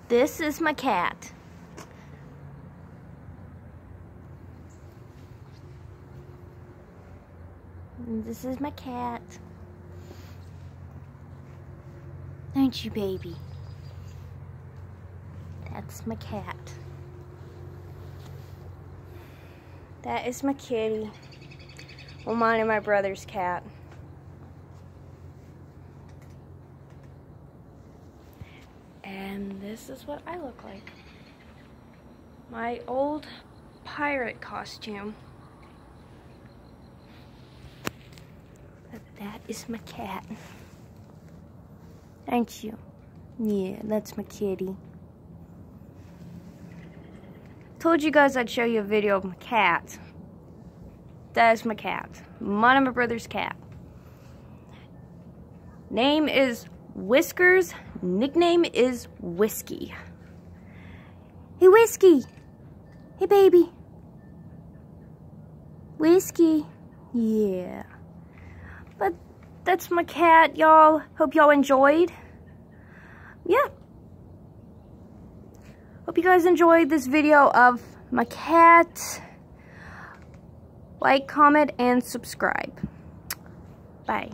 This is my cat. And this is my cat. Aren't you, baby? That's my cat. That is my kitty. Well, mine and my brother's cat. And this is what I look like. My old pirate costume. But that is my cat. Aren't you? Yeah, that's my kitty. Told you guys I'd show you a video of my cat. That is my cat. Mine and my brother's cat. Name is Whiskers. Nickname is Whiskey. Hey, Whiskey. Hey, baby. Whiskey. Yeah. But that's my cat, y'all. Hope y'all enjoyed. Yeah. Hope you guys enjoyed this video of my cat. Like, comment, and subscribe. Bye.